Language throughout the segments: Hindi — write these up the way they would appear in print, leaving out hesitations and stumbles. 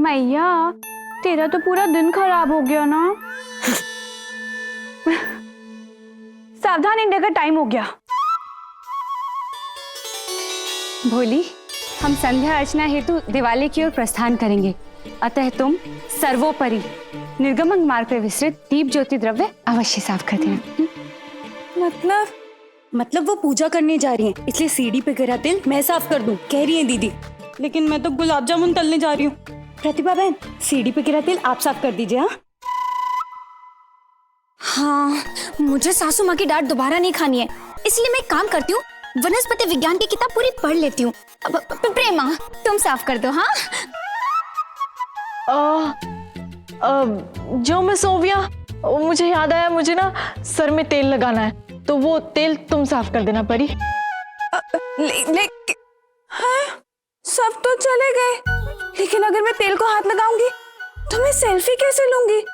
मैया तेरा तो पूरा दिन खराब हो गया ना। सावधान इंडिया का टाइम हो गया। भोली, हम संध्या अर्चना हेतु दिवाली की ओर प्रस्थान करेंगे, अतः तुम सर्वोपरि निर्गमन मार्ग पर विस्तृत दीप ज्योति द्रव्य अवश्य साफ कर देना। मतलब वो पूजा करने जा रही हैं, इसलिए सीढ़ी पे गिरा तेल मैं साफ कर दूं, कह रही हैं दीदी। लेकिन मैं तो गुलाब जामुन तलने जा रही हूँ। प्रतिभा बहन, सीढ़ी पे गिरा तेल आप साफ कर दीजिए। हाँ हाँ, मुझे सासू माँ की डांट दोबारा नहीं खानी है, इसलिए मैं एक काम करती हूँ, वनस्पति विज्ञान की किताब पूरी पढ़ लेती हूँ। प्रेमा, तुम साफ कर दो। हाँ जो मैं सोविया, मुझे याद आया, मुझे ना सर में तेल लगाना है, तो वो तेल तुम साफ कर देना परी। सब तो चले गए, लेकिन अगर मैं तेल को हाथ लगाऊंगी तो मैं सेल्फी कैसे लूंगी?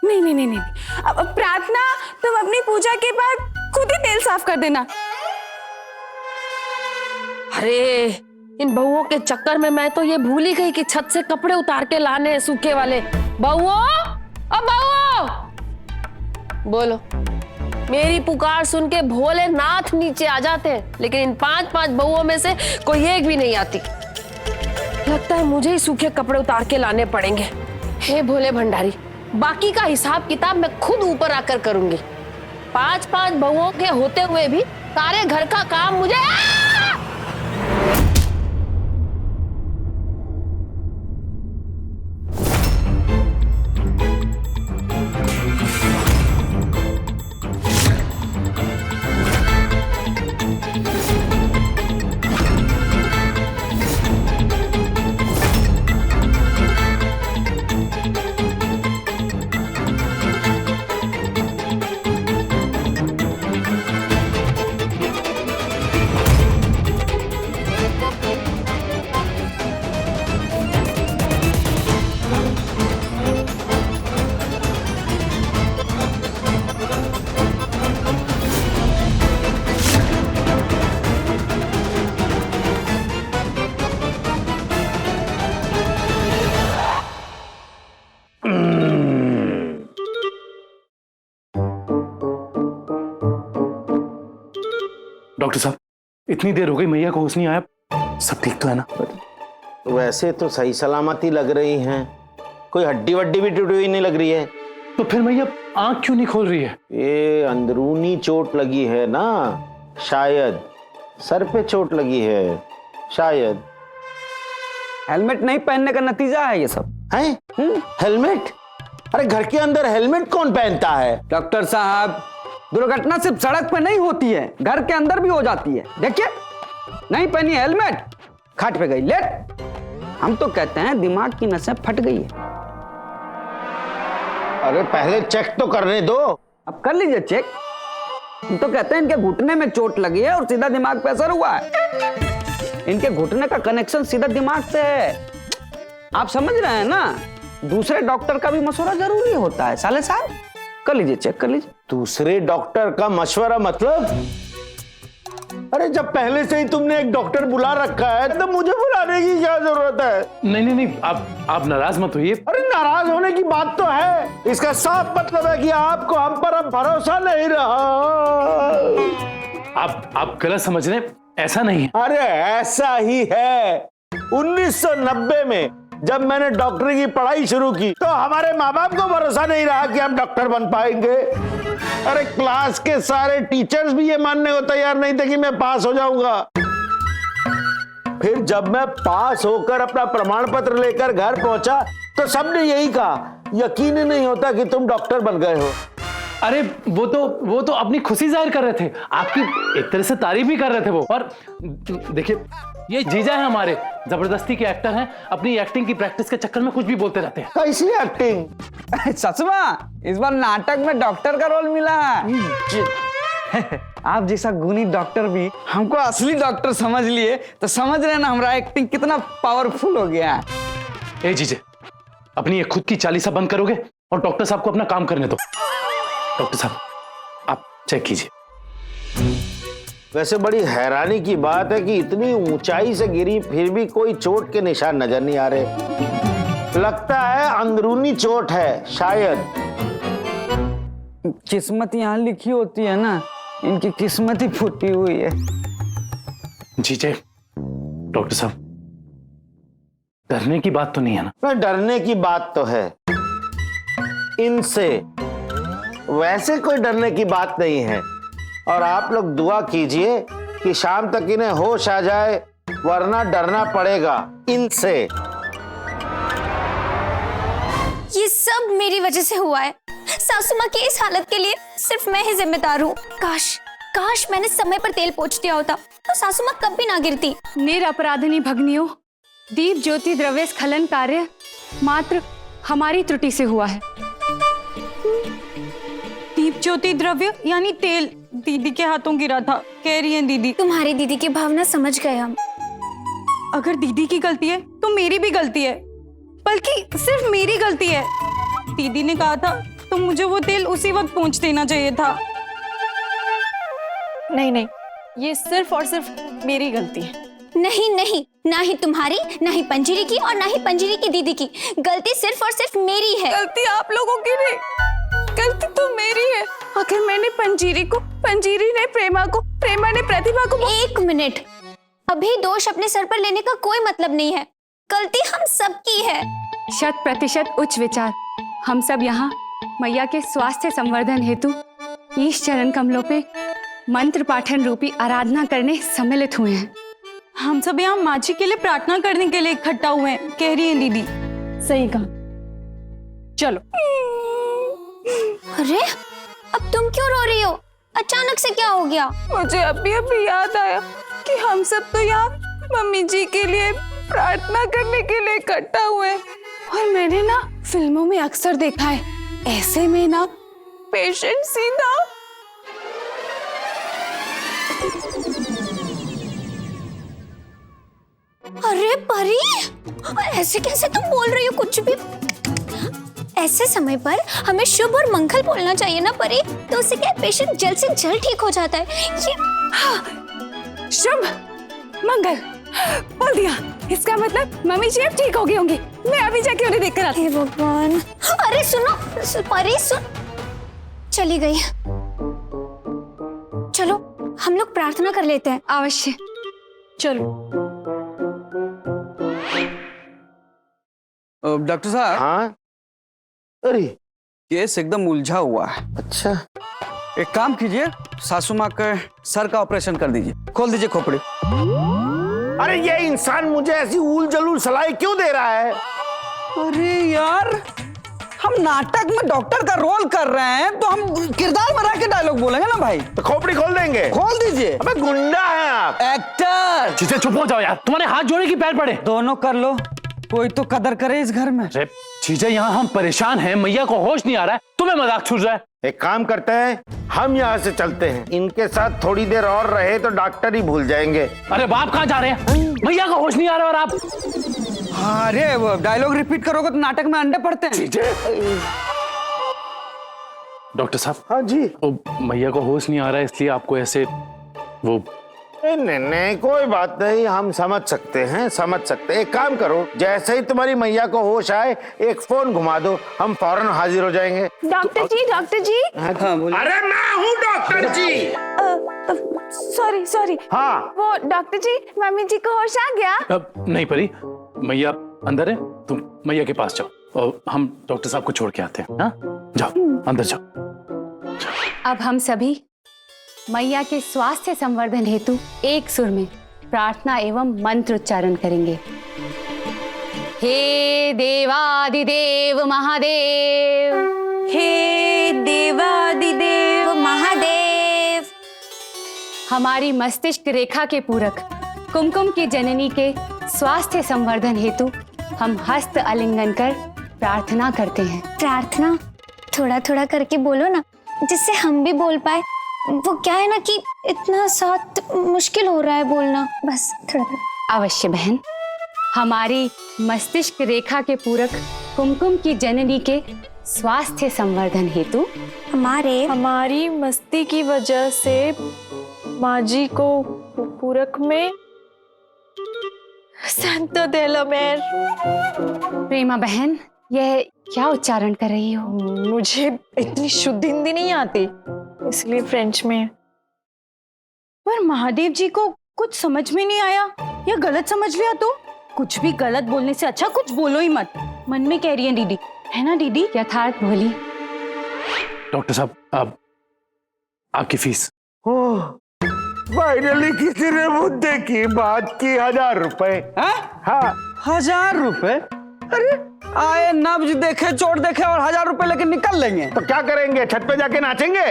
नहीं नहीं नहीं नहीं। अब प्रार्थना, तुम अपनी पूजा के बाद खुद ही तेल साफ कर देना। अरे इन बहुओं के चक्कर में मैं तो ये भूल ही गई कि छत से कपड़े उतार के लाने हैं सूखे वाले। बहुओं, अब बहुओं बोलो। मेरी पुकार सुन के भोलेनाथ नीचे आ जाते हैं, लेकिन इन 5-5 बहुओं में से कोई एक भी नहीं आती। लगता है मुझे ही सूखे कपड़े उतार के लाने पड़ेंगे। हे भोले भंडारी, बाकी का हिसाब किताब मैं खुद ऊपर आकर करूंगी। 5-5 बहुओं के होते हुए भी सारे घर का काम मुझे। डॉक्टर साहब, इतनी देर हो गई, मैया को होश नहीं आया, सब ठीक तो है ना? वैसे तो सही सलामती लग रही हैं, कोई हड्डी वड्डी भी टूटी हुई नहीं लग रही है। तो फिर मैया आंख क्यों नहीं खोल रही है? ये अंदरूनी चोट लगी है ना, शायद सर पे चोट लगी है, शायद। हेलमेट नहीं पहनने का नतीजा है ये सब। है हेलमेट? अरे घर के अंदर हेलमेट कौन पहनता है? डॉक्टर साहब, दुर्घटना सिर्फ सड़क पे नहीं होती है, घर के अंदर भी हो जाती है। देखिए, नहीं पहनी हेलमेट, खाट पे गई लेट। हम तो कहते हैं दिमाग की नसें फट गई है। अरे पहले चेक तो करने दो। अब कर लीजिए चेक। हम तो कहते हैं इनके घुटने में चोट लगी है और सीधा दिमाग पे असर हुआ है। इनके घुटने का कनेक्शन सीधा दिमाग से है। आप समझ रहे हैं ना, दूसरे डॉक्टर का भी मशवरा जरूरी होता है साले साहब। कर लीजिए चेक, कर लीजिए। दूसरे डॉक्टर का मशवरा मतलब? अरे जब पहले से ही तुमने एक डॉक्टर बुला रखा है तो मुझे बुलाने की क्या जरूरत है? नहीं नहीं नहीं, आप नाराज मत होइए। अरे नाराज होने की बात तो है, इसका साफ मतलब है कि आपको हम पर अब भरोसा नहीं रहा। आप गलत समझ रहे हैं, ऐसा नहीं है। अरे ऐसा ही है। 1990 में जब मैंने डॉक्टरी की पढ़ाई शुरू की तो हमारे माँ बाप को भरोसा नहीं रहा कि हम डॉक्टर बन पाएंगे। अरे क्लास के सारे टीचर्स भी ये मानने को तैयार नहीं थे कि मैं पास हो जाऊंगा। फिर जब मैं पास होकर अपना प्रमाण पत्र लेकर घर पहुंचा तो सबने यही कहा, यकीन ही नहीं होता कि तुम डॉक्टर बन गए हो। अरे वो तो अपनी खुशी जाहिर कर रहे थे, आपकी एक तरह से तारीफ भी कर रहे थे वो। और देखिए, ये जीजा है हमारे, जबरदस्ती के एक्टर हैं, अपनी एक्टिंग की प्रैक्टिस के चक्कर में कुछ भी बोलते रहते हैं। कैसी एक्टिंग? ससुमा, इस बार नाटक में डॉक्टर का रोल मिला है। आप जैसा गुणी डॉक्टर भी हमको असली डॉक्टर समझ लिए तो समझ रहे ना हमारा एक्टिंग कितना पावरफुल हो गया है। ए जीजे, अपनी ये खुद की चालीसा बंद करोगे और डॉक्टर साहब को अपना काम करने दो। डॉक्टर साहब, आप चेक कीजिए। वैसे बड़ी हैरानी की बात है कि इतनी ऊंचाई से गिरी फिर भी कोई चोट के निशान नजर नहीं आ रहे। लगता है अंदरूनी चोट है शायद। किस्मत यहाँ लिखी होती है ना, इनकी किस्मत ही फूटी हुई है। जीजे, डॉक्टर साहब, डरने की बात तो नहीं है ना? डरने की बात तो है इनसे, वैसे कोई डरने की बात नहीं है। और आप लोग दुआ कीजिए कि शाम तक इन्हें होश आ जाए, वरना डरना पड़ेगा इनसे। ये सब मेरी वजह से हुआ है। सासू माँ की इस हालत के लिए सिर्फ मैं ही जिम्मेदार हूँ। काश काश मैंने समय पर तेल पोंछ दिया होता तो सासू माँ कभी ना गिरती। निरपराधिनी भग्नियों, दीप ज्योति द्रव्य स्खलन कार्य मात्र हमारी त्रुटि से हुआ है। दीप ज्योति द्रव्य यानी तेल दीदी के हाथों गिरा था, कह रही है दीदी। तुम्हारी दीदी की भावना समझ गए हम। अगर दीदी की गलती है तो मेरी भी गलती है, बल्कि सिर्फ मेरी गलती है। दीदी ने कहा था तो मुझे वो तेल उसी वक्त पहुंच देना चाहिए था। नहीं नहीं, ये सिर्फ और सिर्फ मेरी गलती है। नहीं नहीं, ना ही तुम्हारी, ना ही पंजीरी की और ना ही पंजीरी की दीदी की। गलती सिर्फ और सिर्फ मेरी है। गलती आप लोगों की नहीं, गलती तो मेरी है। आखिर मैंने पंजीरी को, पंजीरी ने प्रेमा को, प्रेमा ने प्रतिभा को। एक मिनट, अभी दोष अपने सर पर लेने का कोई मतलब नहीं है। गलती हम सबकी है। 100% उच्च विचार। हम सब यहाँ मैया के स्वास्थ्य संवर्धन हेतु ईश चरण कमलों पे मंत्र पाठन रूपी आराधना करने सम्मिलित हुए हैं। हम सब यहाँ माँ जी के लिए प्रार्थना करने के लिए इकट्ठा हुए हैं, कह रही है दीदी। सही कहा, चलो। अरे अब तुम क्यों रो रही हो? अचानक से क्या हो गया? मुझे अभी याद आया कि हम सब तो यहाँ मम्मी जी के लिए प्रार्थना करने के लिए इकट्ठा हुए हैं। और मैंने ना फिल्मों में अक्सर देखा है, ऐसे में ना पेशेंट सीधा अरे परी, ऐसे कैसे तुम बोल रही हो कुछ भी? ऐसे समय पर हमें शुभ और मंगल बोलना चाहिए ना परी, तो उससे क्या पेशेंट जल्द से जल्द ठीक हो जाता है। ये शुभ मंगल बोल दिया, इसका मतलब मम्मी जी अब ठीक हो गई होंगी। मैं अभी जाके उन्हें देखकर आती हे भगवान। अरे सुनो परी, सुन, चली गई। चलो हम लोग प्रार्थना कर लेते हैं। अवश्य, चलो। डॉक्टर साहब। हाँ, अरे केस एकदम उलझा हुआ है। अच्छा, एक काम कीजिए, सासू माँ के सर का ऑपरेशन कर दीजिए, खोल दीजिए खोपड़ी। अरे ये इंसान मुझे ऐसी ऊल जलूल सलाह क्यों दे रहा है? अरे यार, हम नाटक में डॉक्टर का रोल कर रहे हैं तो हम किरदार में रह के डायलॉग बोलेंगे ना भाई। तो खोपड़ी खोल देंगे। खोल दीजिए। अबे गुंडा है आप। एक्टर। जीजे चुप हो जाओ यार, तुम्हारे हाथ जोड़े की पैर पड़े। दोनों कर लो, कोई तो कदर करे इस घर में। अरे जीजे, यहाँ हम परेशान हैं, मैया को होश नहीं आ रहा है, तुम्हें मजाक छूट रहा है। एक काम करते हैं, हम यहाँ से चलते हैं। इनके साथ थोड़ी देर और रहे तो डॉक्टर ही भूल जाएंगे। अरे बाप कहाँ जा रहे हैं? मैया का होश नहीं आ रहा और आप? अरे वो डायलॉग रिपीट करोगे तो नाटक में अंडे पड़ते हैं। डॉक्टर साहब। हाँ जी। मैया को होश नहीं आ रहा है, इसलिए आपको ऐसे वो नहीं, कोई बात नहीं, हम समझ सकते हैं, समझ सकते हैं। एक काम करो, जैसे ही तुम्हारी मैया को होश आए एक फोन घुमा दो, हम फौरन हाजिर हो जाएंगे। डॉक्टर जी, डॉक्टर जी। हाँ, बोलिए। अरे मैं हूँ डॉक्टर जी। सॉरी। हाँ, वो डॉक्टर जी, मम्मी जी को होश आ गया? नहीं परी, मैया अंदर है, तुम मैया के पास जाओ और हम डॉक्टर साहब को छोड़ के आते हैं। हाँ, जाओ अंदर जाओ। अब हम सभी मैया के स्वास्थ्य संवर्धन हेतु एक सुर में प्रार्थना एवं मंत्र उच्चारण करेंगे। हे देवादिदेव महादेव, हे देवादिदेव महादेव, हमारी मस्तिष्क रेखा के पूरक कुमकुम की जननी के स्वास्थ्य संवर्धन हेतु हम हस्त आलिंगन कर प्रार्थना करते हैं। प्रार्थना थोड़ा थोड़ा करके बोलो ना, जिससे हम भी बोल पाए। वो क्या है ना कि इतना साथ मुश्किल हो रहा है बोलना, बस थोड़ा थोड़ा। अवश्य बहन, हमारी मस्तिष्क रेखा के पूरक कुमकुम की जननी के स्वास्थ्य संवर्धन हेतु हमारी मस्ती की वजह से माँ जी को पूरक में Santo del Amor। प्रेमा बहन, यह क्या उच्चारण कर रही हो? मुझे इतनी शुद्ध हिंदी नहीं आती, इसलिए फ्रेंच में। पर महादेव जी को कुछ समझ में नहीं आया या गलत समझ लिया तो? कुछ भी गलत बोलने से अच्छा कुछ बोलो ही मत। मन में कह रही है दीदी, है ना दीदी? यथार्थ भोली। डॉक्टर साहब, आपकी फीस। फाइनली किसी ने मुद्दे की बात की। 1000 रुपए। हाँ 1000 रुपए? अरे आए नब्ज देखे, चोट देखे और 1000 रुपए लेके निकल लेंगे। तो क्या करेंगे, छत पे जाके नाचेंगे?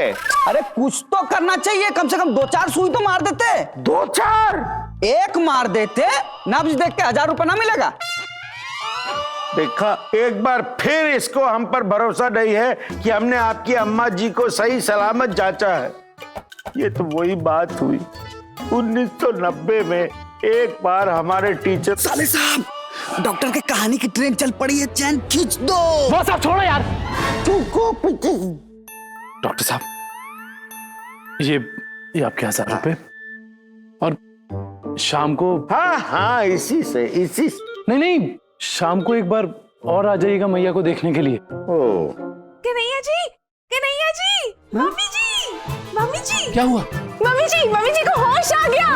अरे कुछ तो करना चाहिए, कम से कम 2-4 सुई तो मार देते। 2-4 एक मार देते, नब्ज देख के 1000 रुपए ना मिलेगा। देखा, एक बार फिर इसको हम पर भरोसा नहीं है कि हमने आपकी अम्मा जी को सही सलामत जांचा है। ये तो वही बात हुई 1990 में। एक बार हमारे टीचर। साले साहब, डॉक्टर के कहानी की ट्रेन चल पड़ी है, चैन खींच दो। बस आप छोड़ो यार। डॉक्टर साहब, ये आपके 1000 रुपए, और शाम को। हाँ इसी से। नहीं, शाम को एक बार और आ जाइएगा मैया को देखने के लिए। कन्हैया जी, मम्मी जी। क्या हुआ? मम्मी जी को होश आ गया।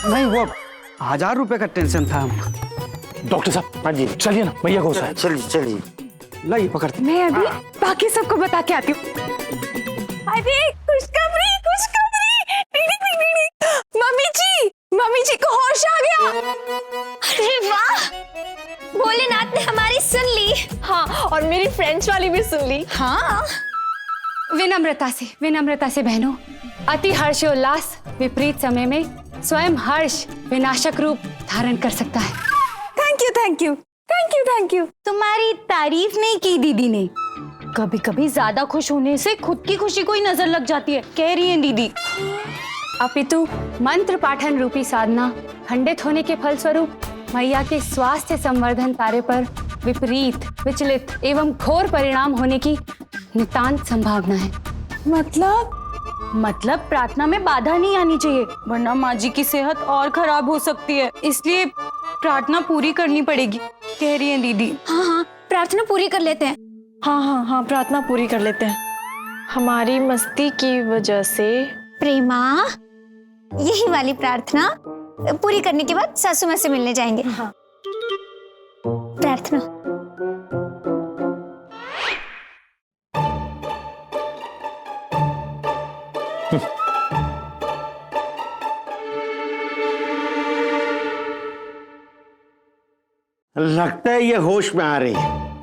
नहीं, वो 1000 रुपए का टेंशन था। डॉक्टर साहब, हाँ जी, चलिए ना, मैया को होश आया। चलिए। लाई पकड़ते। मैं अभी बाकी सबको बता के आती हूँ। अरे खुशखबरी। मम्मी जी को होश आ गया। अरे वाह, भोलेनाथ ने हमारी सुन ली। हाँ, और मेरी फ्रेंच वाली भी सुन ली। हाँ, विनम्रता से बहनों, अति हर्षोल्लास विपरीत समय में स्वयं हर्ष विनाशक रूप धारण कर सकता है। Thank you. तुम्हारी तारीफ नहीं की दीदी ने। कभी कभी ज्यादा खुश होने से खुद की खुशी को ही नजर लग जाती है, कह रही है दीदी। अपितु मंत्र पाठन रूपी साधना खंडित होने के फलस्वरूप मैया के स्वास्थ्य संवर्धन कार्य पर विपरीत, विचलित एवं घोर परिणाम होने की नितांत संभावना है। मतलब प्रार्थना में बाधा नहीं आनी चाहिए, वरना माँ जी की सेहत और खराब हो सकती है। इसलिए प्रार्थना पूरी करनी पड़ेगी, कह रही है दीदी। हाँ, प्रार्थना पूरी कर लेते हैं। हाँ, प्रार्थना पूरी कर लेते हैं। हमारी मस्ती की वजह से। प्रेमा, यही वाली प्रार्थना पूरी करने के बाद सासू माँ से मिलने जाएंगे। हाँ। प्रार्थना। लगता है ये होश में आ रही है।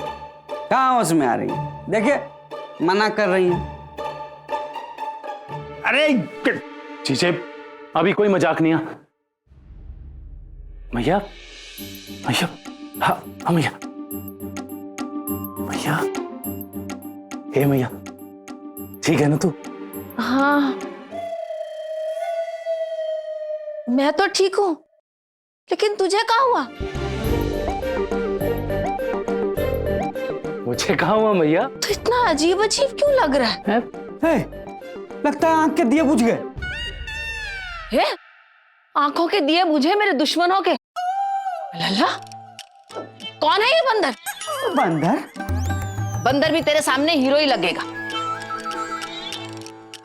कहाँ होश में आ रही है? देखिए, मना कर रही है। अरे चीचे, अभी कोई मजाक नहीं है। मैया, हाँ मैया, हे मैया, ठीक है ना तू? हाँ, मैं तो ठीक हूँ, लेकिन तुझे क्या हुआ? मुझे कहाँ हुआ मैया? तो इतना अजीब क्यों लग रहा है? लगता है आंख के दिए बुझ गए। आंखों के दिए बुझे मेरे दुश्मनों के। लल्ला, कौन है ये बंदर? बंदर भी तेरे सामने हीरो ही लगेगा।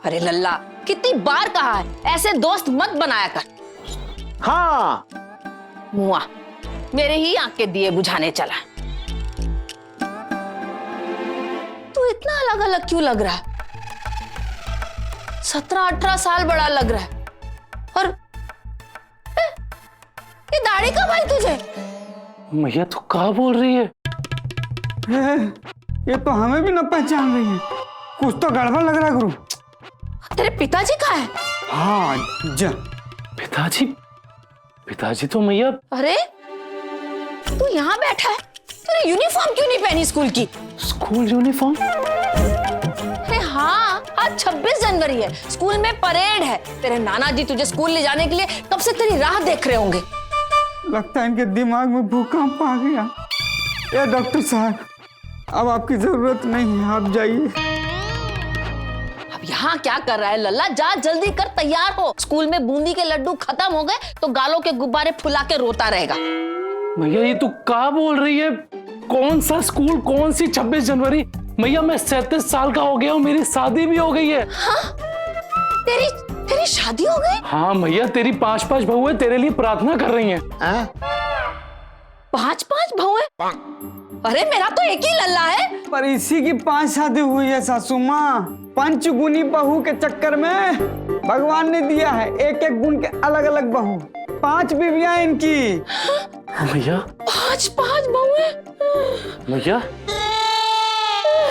अरे लल्ला, कितनी बार कहा है ऐसे दोस्त मत बनाया कर। हाँ, मुआ मेरे ही आंख के दिए बुझाने चला। तू इतना अलग अलग क्यों लग रहा है? 17-18 साल बड़ा लग रहा है। और ये दाढ़ी कब आई तुझे? मैया तू क्या बोल रही है? ये तो हमें भी न पहचान रही है। कुछ तो गड़बड़ लग रहा है गुरु। तेरे पिताजी कहाँ है? हाँ पिताजी तो मैया। अरे तू यहाँ बैठा है, तूने यूनिफॉर्म क्यों नहीं पहनी स्कूल की? School uniform? अरे हाँ, आज 26 जनवरी है, स्कूल में परेड है। तेरे नाना जी तुझे स्कूल ले जाने के लिए कब से तेरी राह देख रहे होंगे। लगता है इनके दिमाग में भूकंप आ गया। ये डॉक्टर साहब, अब आपकी जरूरत नहीं है, आप जाइए। अब यहाँ क्या कर रहा है लल्ला? जा जल्दी कर, तैयार हो। स्कूल में बूंदी के लड्डू खत्म हो गए तो गालों के गुब्बारे फुला के रोता रहेगा। मैया ये तू क्या बोल रही है? कौन सा स्कूल, कौन सी 26 जनवरी? मैया मैं 37 साल का हो गया हूँ, मेरी शादी भी हो गई है। हाँ? तेरी शादी हो गई? हाँ मैया, तेरी 5-5 बहुएं तेरे लिए प्रार्थना कर रही हैं। 5-5 बहुएं? अरे मेरा तो एक ही लल्ला है। पर इसी की 5 शादी हुई है सासू माँ। पंचगुनी बहू के चक्कर में भगवान ने दिया है एक एक गुण के अलग अलग बहू। 5 बीवियां इनकी। मैया 5-5 बहुएं? मैया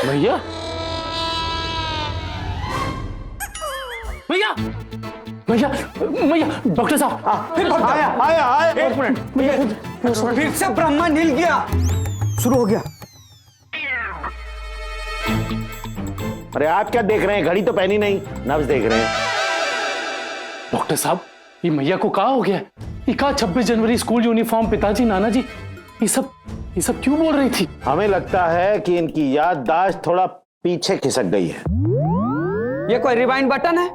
मैया मैया मैया मैया डॉक्टर साहब फिर आया आया आया, 1 मिनट। मैया फिर से ब्रह्मांड हिल गया, शुरू हो गया। अरे आप क्या देख रहे हैं? घड़ी तो पहनी नहीं, नब्ज देख रहे हैं। डॉक्टर साहब ये मैया को क्या हो गया? ये कहा 26 जनवरी स्कूल यूनिफॉर्म, पिताजी, नाना जी, ये सब क्यों बोल रही थी? हमें लगता है कि इनकी याददाश्त थोड़ा पीछे खिसक गई है। ये कोई रिवाइंड बटन है?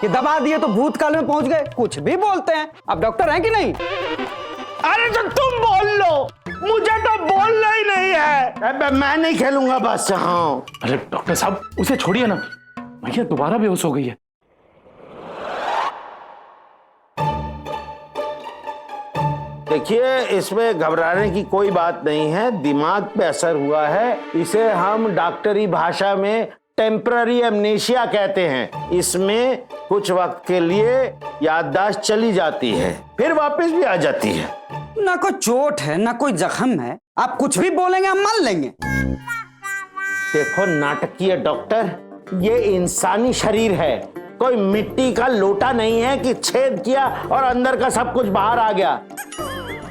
ये दबा दिए तो भूतकाल में पहुंच गए। कुछ भी बोलते हैं। आप डॉक्टर हैं कि नहीं? अरे तो तुम बोल लो, मुझे तो बोलना ही नहीं है। अबे मैं नहीं खेलूंगा बस। हाँ अरे डॉक्टर साहब उसे छोड़िए ना, मैया दोबारा बेहोश हो गई है। देखिए, इसमें घबराने की कोई बात नहीं है। दिमाग पे असर हुआ है, इसे हम डॉक्टरी भाषा में टेम्पररी एमनेशिया कहते हैं। इसमें कुछ वक्त के लिए याददाश्त चली जाती है, फिर वापस भी आ जाती है। ना कोई चोट है ना कोई जख्म है, आप कुछ भी बोलेंगे हम मान लेंगे। देखो नाटकीय डॉक्टर, ये इंसानी शरीर है, कोई मिट्टी का लोटा नहीं है कि छेद किया और अंदर का सब कुछ बाहर आ गया।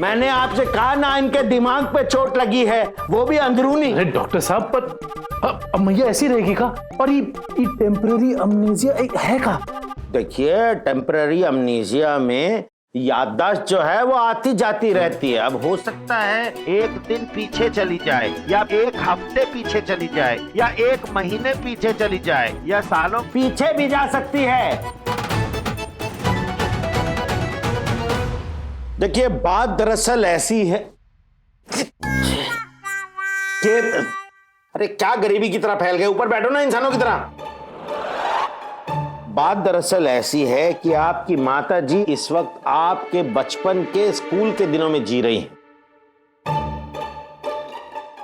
मैंने आपसे कहा ना, इनके दिमाग पे चोट लगी है, वो भी अंदरूनी। अरे डॉक्टर साहब पर अब मैया ऐसी रहेगी का? और ये टेम्पररी अमनेशिया है का? देखिए, टेम्पररी अमनेशिया में याददाश्त जो है वो आती जाती रहती है। अब हो सकता है 1 दिन पीछे चली जाए, या 1 हफ्ते पीछे चली जाए, या 1 महीने पीछे चली जाए, या सालों पीछे भी जा सकती है। देखिए, बात दरअसल ऐसी है कि अरे क्या गरीबी की तरह फैल गए, ऊपर बैठो ना इंसानों की तरह। बात दरअसल ऐसी है कि आपकी माताजी इस वक्त आपके बचपन के स्कूल के दिनों में जी रही हैं।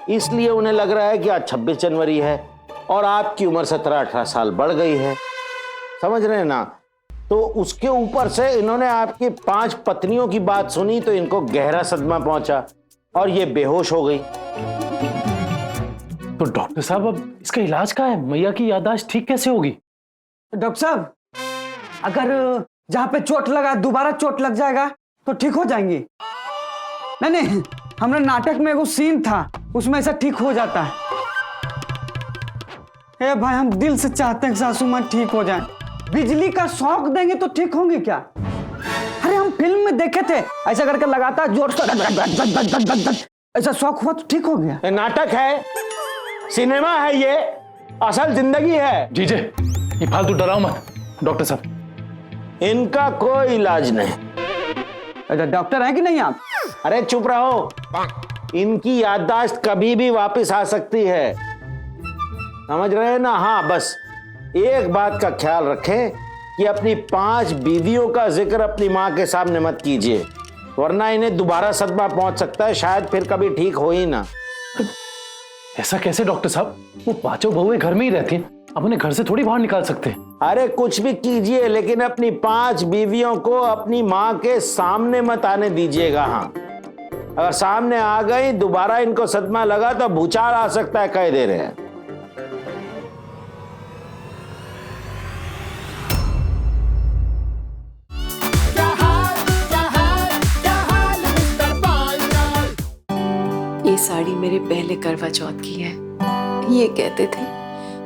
इसलिए उन्हें लग रहा है कि आज 26 जनवरी है और आपकी उम्र 17-18 साल बढ़ गई है। समझ रहे हैं ना? तो उसके ऊपर से इन्होंने आपकी 5 पत्नियों की बात सुनी तो इनको गहरा सदमा पहुंचा और ये बेहोश हो गई। तो डॉक्टर साहब अब इसका इलाज क्या है? मैया की याददाश्त ठीक कैसे होगी? डॉक्टर साहब, अगर जहां पे चोट लगा दोबारा चोट लग जाएगा तो ठीक हो जाएंगी। नहीं, हमारे नाटक में एक सीन था, उसमें ऐसा ठीक हो जाता है। ए भाई, हम दिल से चाहते हैं कि सासू मां ठीक हो जाए। बिजली का शॉक देंगे तो ठीक होंगे क्या? अरे हम फिल्म में देखे थे, ऐसा करके लगातार जोर से ऐसा शॉक हुआ तो ठीक हो गया। नाटक है, सिनेमा है, ये असल जिंदगी है। जीजे ये फालतू डराओ मत डॉक्टर साहब। इनका कोई इलाज नहीं। अच्छा, डॉक्टर हैं कि नहीं आप? अरे चुप रहो, इनकी याददाश्त कभी भी वापस आ सकती है। समझ रहे हैं ना? हाँ, बस एक बात का ख्याल रखें कि अपनी 5 बीवियों का जिक्र अपनी माँ के सामने मत कीजिए, वरना इन्हें दोबारा सदमा पहुंच सकता है, शायद फिर कभी ठीक हो ही ना। ऐसा कैसे डॉक्टर साहब? वो 5 बहुएं घर में ही रहती हैं, अब उन्हें घर से थोड़ी बाहर निकाल सकते हैं। अरे कुछ भी कीजिए, लेकिन अपनी 5 बीवियों को अपनी माँ के सामने मत आने दीजिएगा। हाँ, अगर सामने आ गई, दोबारा इनको सदमा लगा तो भूचाल आ सकता है, कह दे रहे हैं। ये साड़ी मेरे पहले करवा चौथ की है। ये कहते थे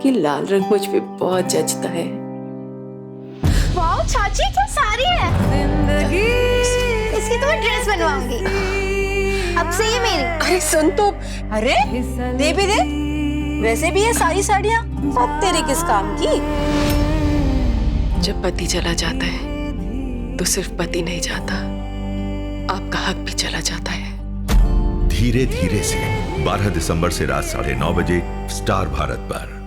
कि लाल रंग मुझ पे बहुत जचता है। वाओ चाची, क्या साड़ी है। जिंदगी इसकी तो मैं ड्रेस बनवाऊंगी। अब से ये मेरी। अरे सुन तो, अरे दे भी दे। वैसे भी ये सारी साड़ियाँ अब तेरे किस काम की? जब पति चला जाता है तो सिर्फ पति नहीं जाता, आपका हक भी चला जाता है। धीरे धीरे से 12 दिसंबर से रात 9:30 बजे स्टार भारत पर।